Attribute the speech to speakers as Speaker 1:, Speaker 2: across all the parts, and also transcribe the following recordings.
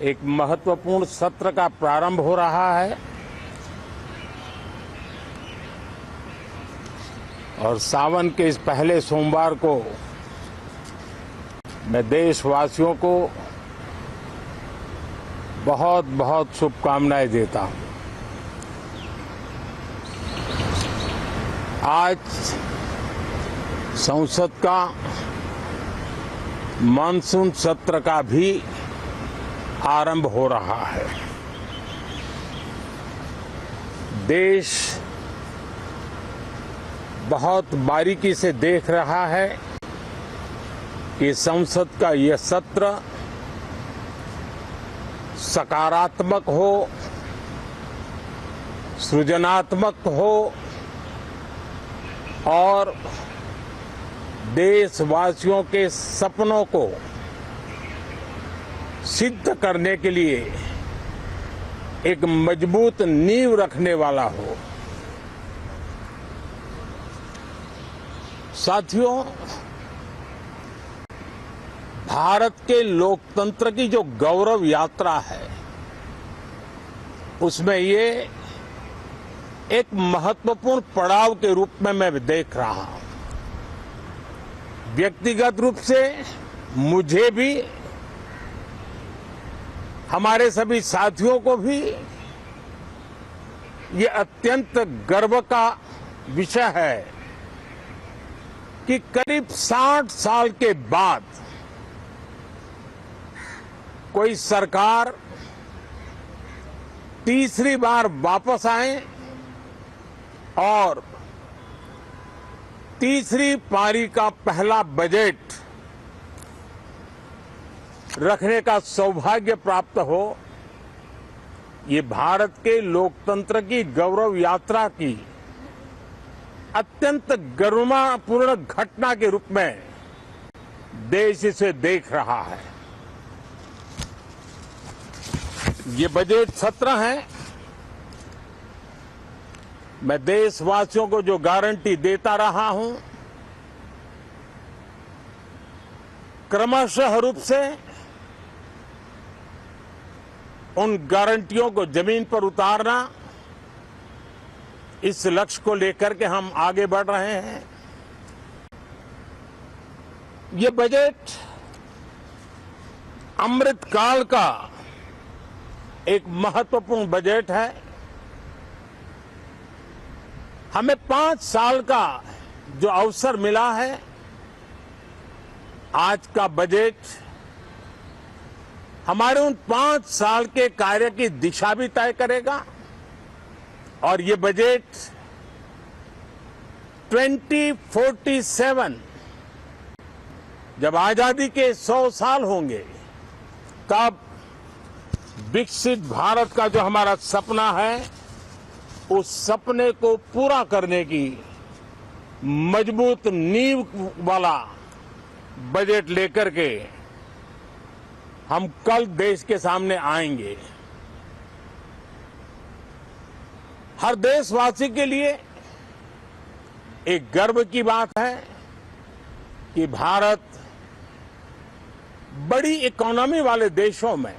Speaker 1: एक महत्वपूर्ण सत्र का प्रारंभ हो रहा है और सावन के इस पहले सोमवार को मैं देशवासियों को बहुत बहुत शुभकामनाएं देता हूं। आज संसद का मानसून सत्र का भी आरंभ हो रहा है। देश बहुत बारीकी से देख रहा है कि संसद का यह सत्र सकारात्मक हो, सृजनात्मक हो और देशवासियों के सपनों को सिद्ध करने के लिए एक मजबूत नींव रखने वाला हो। साथियों, भारत के लोकतंत्र की जो गौरव यात्रा है उसमें ये एक महत्वपूर्ण पड़ाव के रूप में मैं देख रहा हूं। व्यक्तिगत रूप से मुझे भी, हमारे सभी साथियों को भी ये अत्यंत गर्व का विषय है कि करीब 60 साल के बाद कोई सरकार तीसरी बार वापस आए और तीसरी पारी का पहला बजट रखने का सौभाग्य प्राप्त हो। ये भारत के लोकतंत्र की गौरव यात्रा की अत्यंत गरिमापूर्ण घटना के रूप में देश इसे देख रहा है। ये बजट सत्र है। मैं देशवासियों को जो गारंटी देता रहा हूं, क्रमशः रूप से उन गारंटियों को जमीन पर उतारना, इस लक्ष्य को लेकर के हम आगे बढ़ रहे हैं। ये बजट अमृतकाल का एक महत्वपूर्ण बजट है। हमें 5 साल का जो अवसर मिला है, आज का बजट हमारे उन 5 साल के कार्य की दिशा भी तय करेगा और ये बजट 2047 जब आजादी के 100 साल होंगे तब विकसित भारत का जो हमारा सपना है, उस सपने को पूरा करने की मजबूत नींव वाला बजट लेकर के हम कल देश के सामने आएंगे। हर देशवासी के लिए एक गर्व की बात है कि भारत बड़ी इकोनॉमी वाले देशों में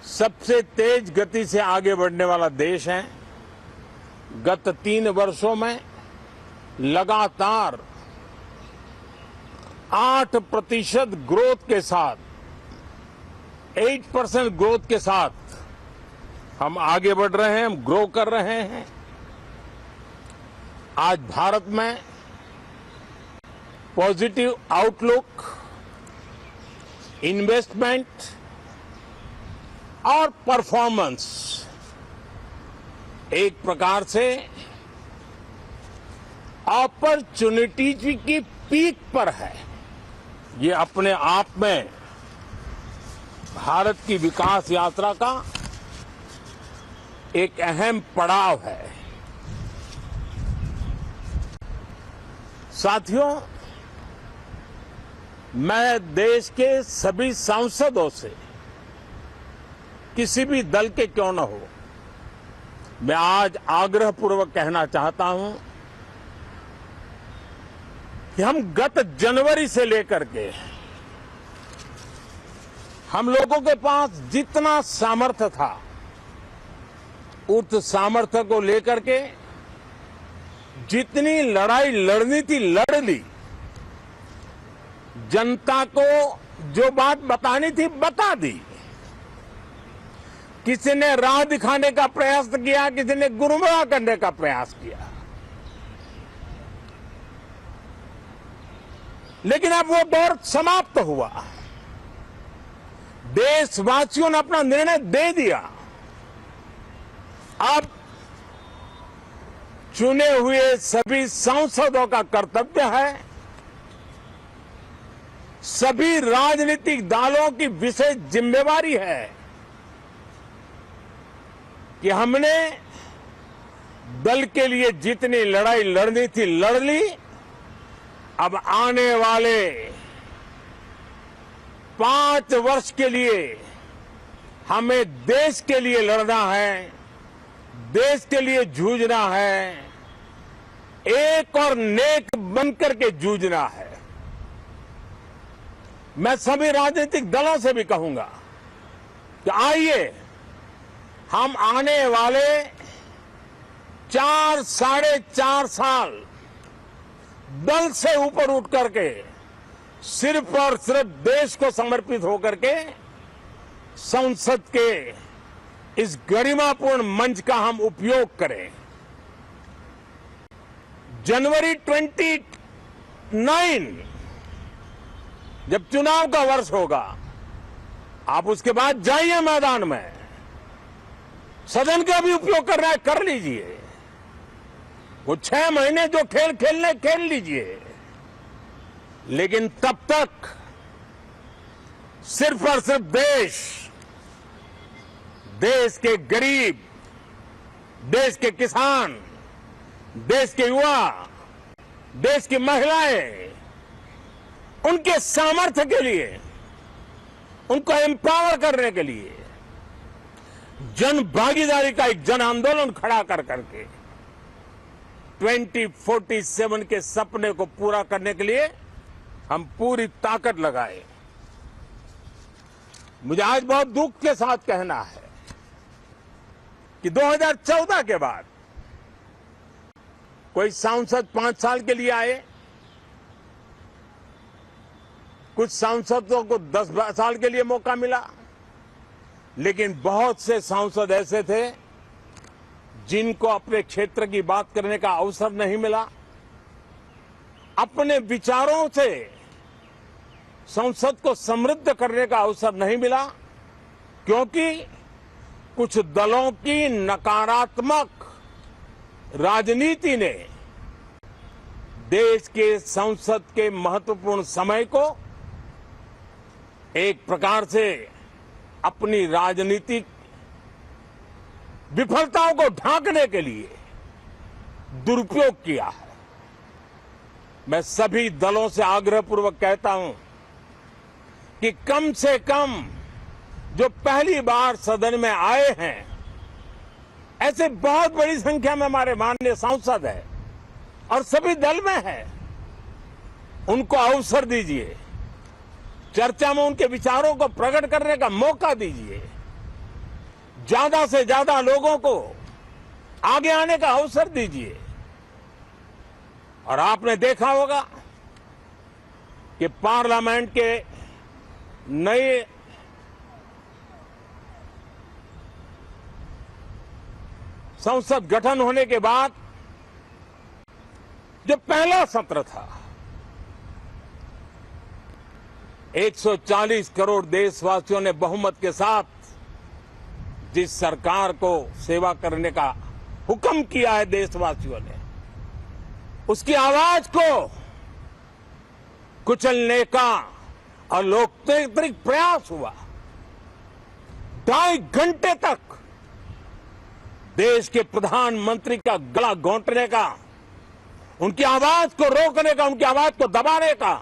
Speaker 1: सबसे तेज गति से आगे बढ़ने वाला देश है। गत 3 वर्षों में लगातार 8% ग्रोथ के साथ, 8% ग्रोथ के साथ हम आगे बढ़ रहे हैं, हम ग्रो कर रहे हैं। आज भारत में पॉजिटिव आउटलुक, इन्वेस्टमेंट और परफॉर्मेंस एक प्रकार से अपॉर्चुनिटीज की पीक पर है। ये अपने आप में भारत की विकास यात्रा का एक अहम पड़ाव है। साथियों, मैं देश के सभी सांसदों से, किसी भी दल के क्यों न हो, मैं आज आग्रहपूर्वक कहना चाहता हूं कि हम गत जनवरी से लेकर के हम लोगों के पास जितना सामर्थ्य था उस सामर्थ्य को लेकर के जितनी लड़ाई लड़नी थी लड़ ली। जनता को जो बात बतानी थी बता दी। किसी ने राह दिखाने का प्रयास किया, किसी ने गुमराह करने का प्रयास किया, लेकिन अब वो दौर समाप्त हुआ। देशवासियों ने अपना निर्णय दे दिया। अब चुने हुए सभी सांसदों का कर्तव्य है, सभी राजनीतिक दलों की विशेष जिम्मेवारी है कि हमने दल के लिए जितनी लड़ाई लड़नी थी लड़ ली। अब आने वाले 5 वर्ष के लिए हमें देश के लिए लड़ना है, देश के लिए जूझना है, एक और नेक बनकर के जूझना है। मैं सभी राजनीतिक दलों से भी कहूंगा कि आइए हम आने वाले 4 साढ़े 4 साल दल से ऊपर उठ करके सिर्फ और सिर्फ देश को समर्पित होकर के संसद के इस गरिमापूर्ण मंच का हम उपयोग करें। जनवरी 29 जब चुनाव का वर्ष होगा, आप उसके बाद जाइए मैदान में, सदन का भी उपयोग करना है कर लीजिए। वो 6 महीने जो खेल खेलने खेल लीजिए, लेकिन तब तक सिर्फ और सिर्फ देश के गरीब, देश के किसान, देश के युवा, देश की महिलाएं, उनके सामर्थ्य के लिए, उनको एम्पावर करने के लिए जन भागीदारी का एक जन आंदोलन खड़ा कर करके 2047 के सपने को पूरा करने के लिए हम पूरी ताकत लगाए। मुझे आज बहुत दुख के साथ कहना है कि 2014 के बाद कोई सांसद 5 साल के लिए आए, कुछ सांसदों को 10 साल के लिए मौका मिला, लेकिन बहुत से सांसद ऐसे थे जिनको अपने क्षेत्र की बात करने का अवसर नहीं मिला, अपने विचारों से संसद को समृद्ध करने का अवसर नहीं मिला, क्योंकि कुछ दलों की नकारात्मक राजनीति ने देश के संसद के महत्वपूर्ण समय को एक प्रकार से अपनी राजनीतिक विफलताओं को ढांकने के लिए दुरुपयोग किया है। मैं सभी दलों से आग्रहपूर्वक कहता हूं कि कम से कम जो पहली बार सदन में आए हैं, ऐसे बहुत बड़ी संख्या में हमारे माननीय सांसद हैं और सभी दल में हैं, उनको अवसर दीजिए, चर्चा में उनके विचारों को प्रकट करने का मौका दीजिए, ज्यादा से ज्यादा लोगों को आगे आने का अवसर दीजिए। और आपने देखा होगा कि पार्लियामेंट के नए संसद गठन होने के बाद जो पहला सत्र था, 140 करोड़ देशवासियों ने बहुमत के साथ जिस सरकार को सेवा करने का हुक्म किया है देशवासियों ने, उसकी आवाज को कुचलने का और लोकतांत्रिक प्रयास हुआ। 2.5 घंटे तक देश के प्रधानमंत्री का गला घोंटने का, उनकी आवाज को रोकने का, उनकी आवाज को दबाने का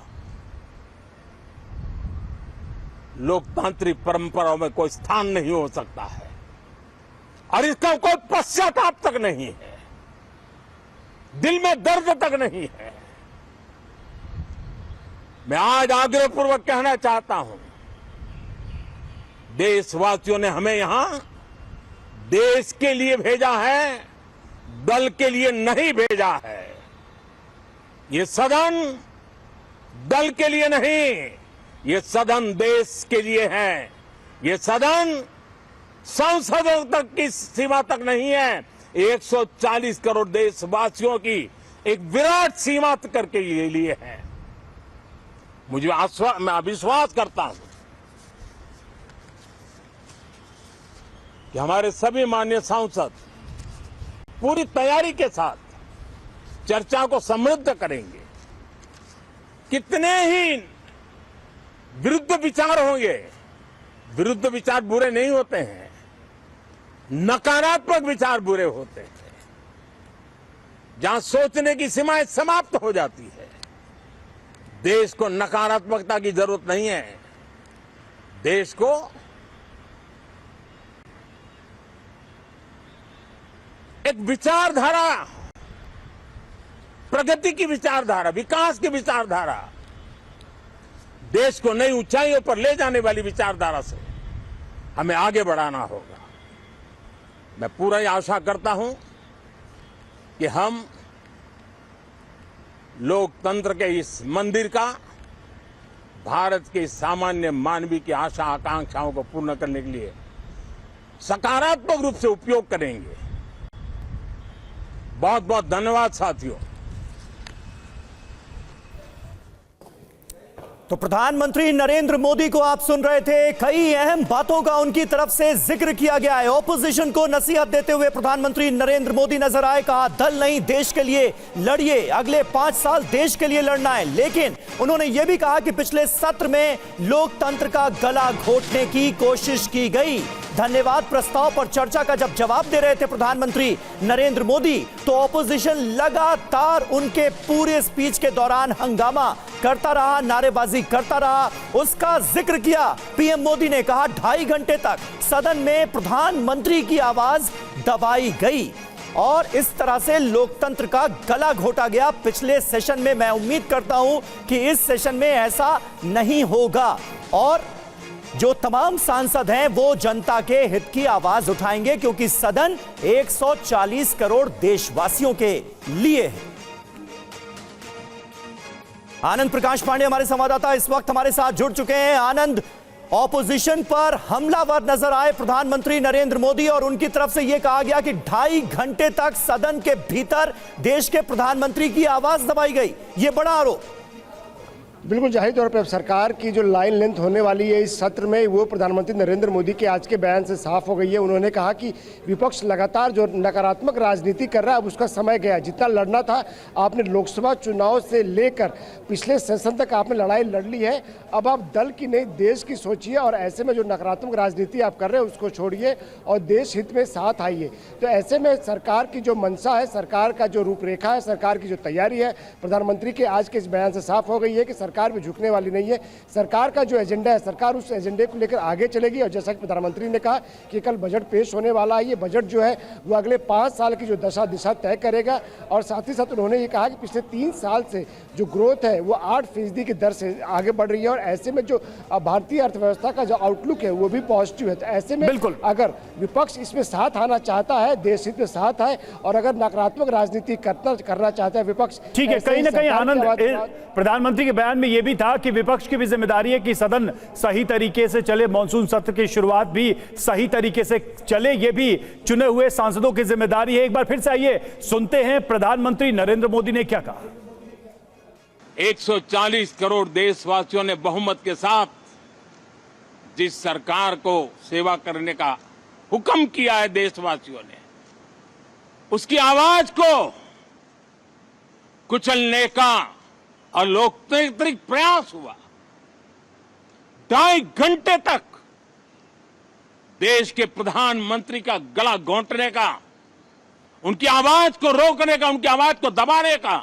Speaker 1: लोकतांत्रिक परंपराओं में कोई स्थान नहीं हो सकता है और इसका कोई पश्चाताप तक नहीं है, दिल में दर्द तक नहीं है। मैं आज आग्रहपूर्वक कहना चाहता हूं देशवासियों ने हमें यहां देश के लिए भेजा है, दल के लिए नहीं भेजा है। ये सदन दल के लिए नहीं, ये सदन देश के लिए है। ये सदन संसदों तक की सीमा तक नहीं है, 140 करोड़ देशवासियों की एक विराट सीमा करके लिए है। मैं विश्वास करता हूं कि हमारे सभी माननीय सांसद पूरी तैयारी के साथ चर्चा को समृद्ध करेंगे। कितने ही विरुद्ध विचार होंगे, विरुद्ध विचार बुरे नहीं होते हैं, नकारात्मक विचार बुरे होते हैं। जहां सोचने की सीमाएं समाप्त हो जाती है, देश को नकारात्मकता की जरूरत नहीं है। देश को एक विचारधारा, प्रगति की विचारधारा, विकास की विचारधारा, देश को नई ऊंचाइयों पर ले जाने वाली विचारधारा से हमें आगे बढ़ाना होगा। मैं पूरा आशा करता हूं कि हम लोकतंत्र के इस मंदिर का भारत के सामान्य मानवीय की आशा आकांक्षाओं को पूर्ण करने के लिए सकारात्मक रूप से उपयोग करेंगे। बहुत बहुत धन्यवाद साथियों।
Speaker 2: तो प्रधानमंत्री नरेंद्र मोदी को आप सुन रहे थे। कई अहम बातों का उनकी तरफ से जिक्र किया गया है। ऑपोजिशन को नसीहत देते हुए प्रधानमंत्री नरेंद्र मोदी नजर आए। कहा दल नहीं, देश के लिए लड़िए, अगले 5 साल देश के लिए लड़ना है। लेकिन उन्होंने यह भी कहा कि पिछले सत्र में लोकतंत्र का गला घोटने की कोशिश की गई। धन्यवाद प्रस्ताव पर चर्चा का जब जवाब दे रहे थे प्रधानमंत्री नरेंद्र मोदी, तो ऑपोजिशन लगातार उनके पूरे स्पीच के दौरान हंगामा करता रहा, नारेबाजी करता रहा। उसका जिक्र किया पीएम मोदी ने। कहा 2.5 घंटे तक सदन में प्रधानमंत्री की आवाज दबाई गई और इस तरह से लोकतंत्र का गला घोटा गया पिछले सेशन में। मैं उम्मीद करता हूं कि इस सेशन में ऐसा नहीं होगा और जो तमाम सांसद हैं वो जनता के हित की आवाज उठाएंगे, क्योंकि सदन 140 करोड़ देशवासियों के लिए है। आनंद प्रकाश पांडे हमारे संवाददाता इस वक्त हमारे साथ जुड़ चुके हैं। आनंद, ऑपोजिशन पर हमलावर नजर आए प्रधानमंत्री नरेंद्र मोदी और उनकी तरफ से यह कहा गया कि 2.5 घंटे तक सदन के भीतर देश के प्रधानमंत्री की आवाज दबाई गई। यह बड़ा आरोप।
Speaker 3: बिल्कुल जाहिर तौर पर अब सरकार की जो लाइन लेंथ होने वाली है इस सत्र में, वो प्रधानमंत्री नरेंद्र मोदी के आज के बयान से साफ हो गई है। उन्होंने कहा कि विपक्ष लगातार जो नकारात्मक राजनीति कर रहा है अब उसका समय गया। जितना लड़ना था आपने लोकसभा चुनाव से लेकर पिछले सेशन तक आपने लड़ाई लड़ ली है। अब आप दल की नहीं देश की सोचिए और ऐसे में जो नकारात्मक राजनीति आप कर रहे हैं उसको छोड़िए और देश हित में साथ आइए। तो ऐसे में सरकार की जो मंशा है, सरकार का जो रूपरेखा है, सरकार की जो तैयारी है, प्रधानमंत्री के आज के इस बयान से साफ हो गई है कि सरकार भी झुकने वाली नहीं है। सरकार का जो एजेंडा है, सरकार उस एजेंडे को लेकर आगे चलेगी। और जैसा कि प्रधानमंत्री ने कहा कि कल बजट पेश होने वाला है, ये बजट जो है वो अगले 5 साल की जो दशा दिशा तय करेगा। और साथ ही साथ उन्होंने ये कहा कि पिछले 3 साल से जो ग्रोथ है वो 8% की दर से आगे बढ़ रही है और ऐसे में जो भारतीय अर्थव्यवस्था का जो आउटलुक है वो भी पॉजिटिव है। तो ऐसे में बिल्कुल अगर विपक्ष इसमें साथ आना चाहता है, देश हित में साथ आए, और अगर नकारात्मक राजनीति करना चाहता है विपक्ष,
Speaker 2: ठीक है। कहीं ना कहीं आनंद, प्रधानमंत्री के बयान में यह भी था कि विपक्ष की भी जिम्मेदारी है कि सदन सही तरीके से चले, मानसून सत्र की शुरुआत भी सही तरीके से चले, यह भी चुने हुए सांसदों की जिम्मेदारी है। एक बार फिर से आइए सुनते हैं प्रधानमंत्री नरेंद्र मोदी ने क्या कहा।
Speaker 1: 140 करोड़ देशवासियों ने बहुमत के साथ जिस सरकार को सेवा करने का हुक्म किया है देशवासियों ने, उसकी आवाज को कुचलने का और लोकतांत्रिक प्रयास हुआ। 2.5 घंटे तक देश के प्रधानमंत्री का गला घोंटने का, उनकी आवाज को रोकने का, उनकी आवाज को दबाने का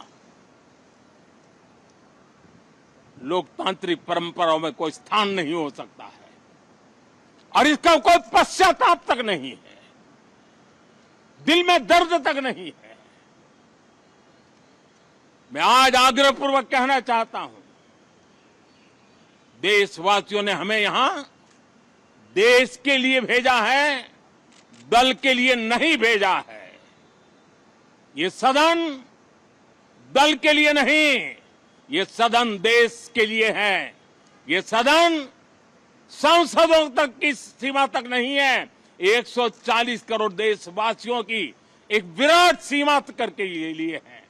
Speaker 1: लोकतांत्रिक परंपराओं में कोई स्थान नहीं हो सकता है और इसका कोई पश्चाताप तक नहीं है, दिल में दर्द तक नहीं है। मैं आज आग्रहपूर्वक कहना चाहता हूं, देशवासियों ने हमें यहां देश के लिए भेजा है, दल के लिए नहीं भेजा है। ये सदन दल के लिए नहीं, ये सदन देश के लिए है। ये सदन संसदों तक की सीमा तक नहीं है, 140 करोड़ देशवासियों की एक विराट सीमा करके लिए है।